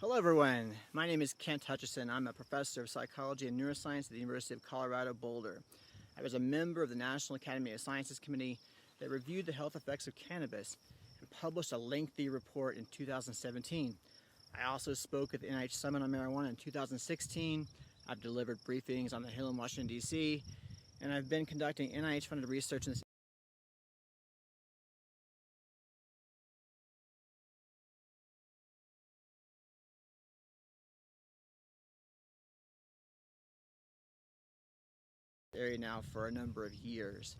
Hello everyone, my name is Kent Hutchison. I'm a professor of psychology and neuroscience at the University of Colorado Boulder. I was a member of the National Academy of Sciences Committee that reviewed the health effects of cannabis and published a lengthy report in 2017. I also spoke at the NIH Summit on Marijuana in 2016. I've delivered briefings on the Hill in Washington, D.C., and I've been conducting NIH-funded research in this area now for a number of years.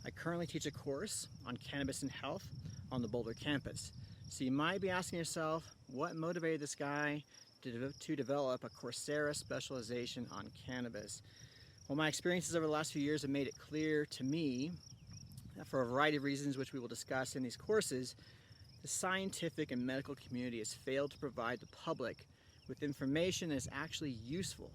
I currently teach a course on cannabis and health on the Boulder campus. So you might be asking yourself, what motivated this guy to develop a Coursera specialization on cannabis? Well, my experiences over the last few years have made it clear to me that for a variety of reasons, which we will discuss in these courses, the scientific and medical community has failed to provide the public with information that is actually useful.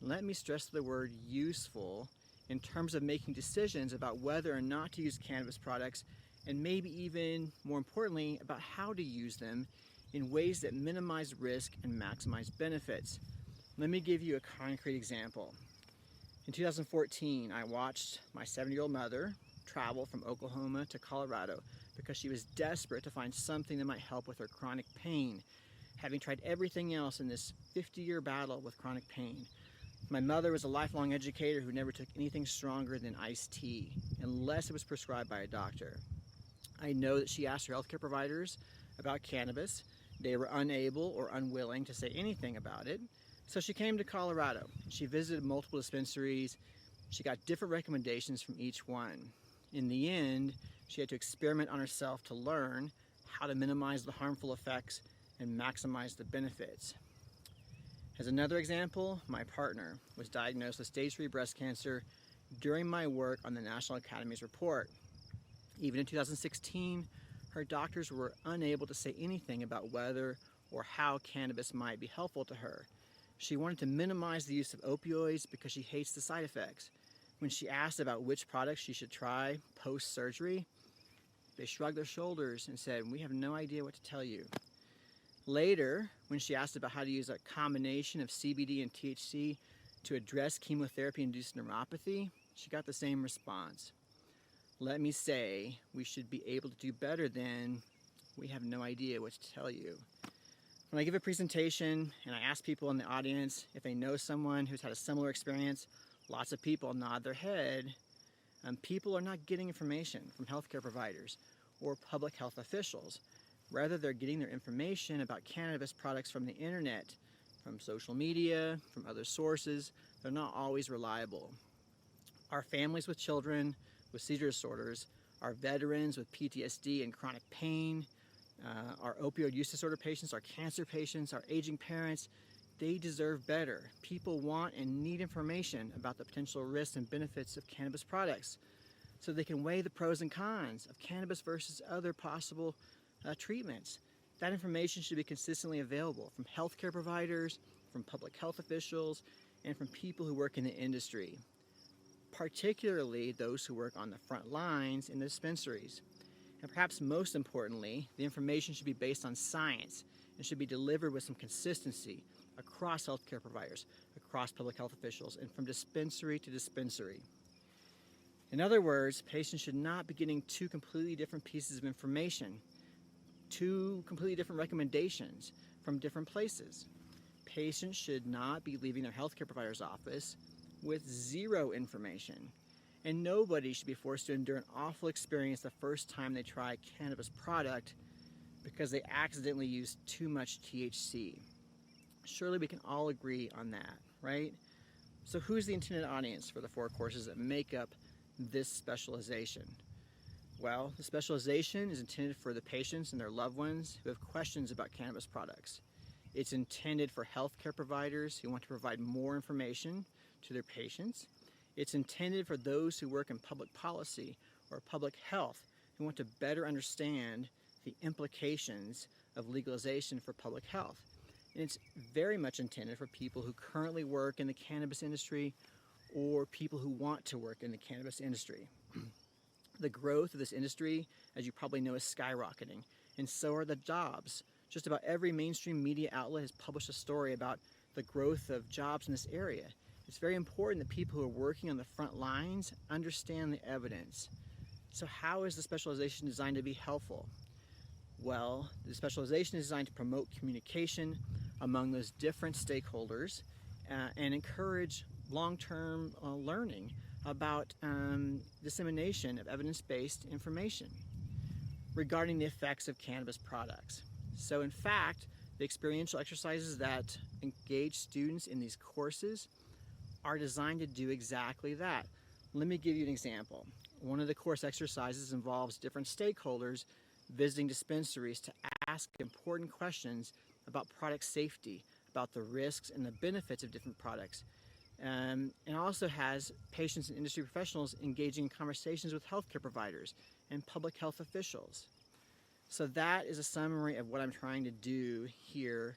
And let me stress the word useful in terms of making decisions about whether or not to use cannabis products, and maybe even more importantly, about how to use them in ways that minimize risk and maximize benefits. Let me give you a concrete example. In 2014, I watched my 70-year-old mother travel from Oklahoma to Colorado because she was desperate to find something that might help with her chronic pain, having tried everything else in this 50-year battle with chronic pain. My mother was a lifelong educator who never took anything stronger than iced tea, unless it was prescribed by a doctor. I know that she asked her healthcare providers about cannabis. They were unable or unwilling to say anything about it, so she came to Colorado. She visited multiple dispensaries. She got different recommendations from each one. In the end, she had to experiment on herself to learn how to minimize the harmful effects and maximize the benefits. As another example, my partner was diagnosed with stage 3 breast cancer during my work on the National Academy's report. Even in 2016, her doctors were unable to say anything about whether or how cannabis might be helpful to her. She wanted to minimize the use of opioids because she hates the side effects. When she asked about which products she should try post-surgery, they shrugged their shoulders and said, "We have no idea what to tell you." Later, when she asked about how to use a combination of CBD and THC to address chemotherapy-induced neuropathy, she got the same response. Let me say, we should be able to do better than, "We have no idea what to tell you." When I give a presentation and I ask people in the audience if they know someone who's had a similar experience, lots of people nod their head. People are not getting information from healthcare providers or public health officials. Rather, they're getting their information about cannabis products from the internet, from social media, from other sources. They're not always reliable. Our families with children with seizure disorders, our veterans with PTSD and chronic pain, our opioid use disorder patients, our cancer patients, our aging parents, they deserve better. People want and need information about the potential risks and benefits of cannabis products so they can weigh the pros and cons of cannabis versus other possible treatments. That information should be consistently available from healthcare providers, from public health officials, and from people who work in the industry, particularly those who work on the front lines in the dispensaries. And perhaps most importantly, the information should be based on science and should be delivered with some consistency across healthcare providers, across public health officials, and from dispensary to dispensary. In other words, patients should not be getting two completely different pieces of information, two completely different recommendations from different places. Patients should not be leaving their healthcare provider's office with zero information. And nobody should be forced to endure an awful experience the first time they try a cannabis product because they accidentally used too much THC. Surely we can all agree on that, right? So who's the intended audience for the 4 courses that make up this specialization? Well, the specialization is intended for the patients and their loved ones who have questions about cannabis products. It's intended for healthcare providers who want to provide more information to their patients. It's intended for those who work in public policy or public health who want to better understand the implications of legalization for public health. And it's very much intended for people who currently work in the cannabis industry or people who want to work in the cannabis industry. The growth of this industry, as you probably know, is skyrocketing, and so are the jobs. Just about every mainstream media outlet has published a story about the growth of jobs in this area. It's very important that people who are working on the front lines understand the evidence. So how is the specialization designed to be helpful? Well, the specialization is designed to promote communication among those different stakeholders and encourage long-term learning about dissemination of evidence-based information regarding the effects of cannabis products. So in fact, the experiential exercises that engage students in these courses are designed to do exactly that. Let me give you an example. One of the course exercises involves different stakeholders visiting dispensaries to ask important questions about product safety, about the risks and the benefits of different products. And also has patients and industry professionals engaging in conversations with healthcare providers and public health officials. So that is a summary of what I'm trying to do here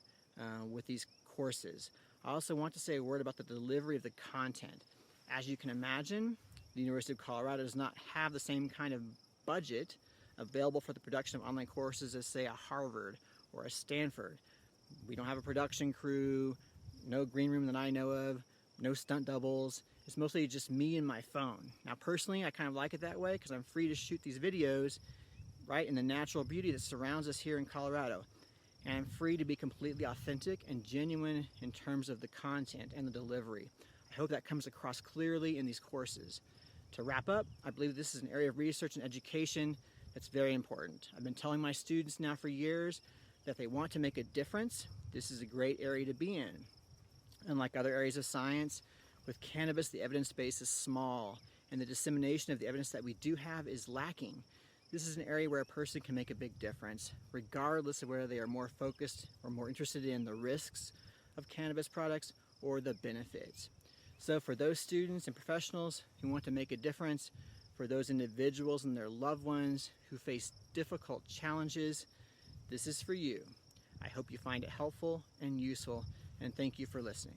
with these courses. I also want to say a word about the delivery of the content. As you can imagine, the University of Colorado does not have the same kind of budget available for the production of online courses as, say, a Harvard or a Stanford. We don't have a production crew, no green room that I know of, no stunt doubles. It's mostly just me and my phone. Now personally, I kind of like it that way because I'm free to shoot these videos right in the natural beauty that surrounds us here in Colorado. And I'm free to be completely authentic and genuine in terms of the content and the delivery. I hope that comes across clearly in these courses. To wrap up, I believe this is an area of research and education that's very important. I've been telling my students now for years that if they want to make a difference, this is a great area to be in. Unlike other areas of science, with cannabis the evidence base is small and the dissemination of the evidence that we do have is lacking. This is an area where a person can make a big difference, regardless of whether they are more focused or more interested in the risks of cannabis products or the benefits. So for those students and professionals who want to make a difference, for those individuals and their loved ones who face difficult challenges, this is for you. I hope you find it helpful and useful, and thank you for listening.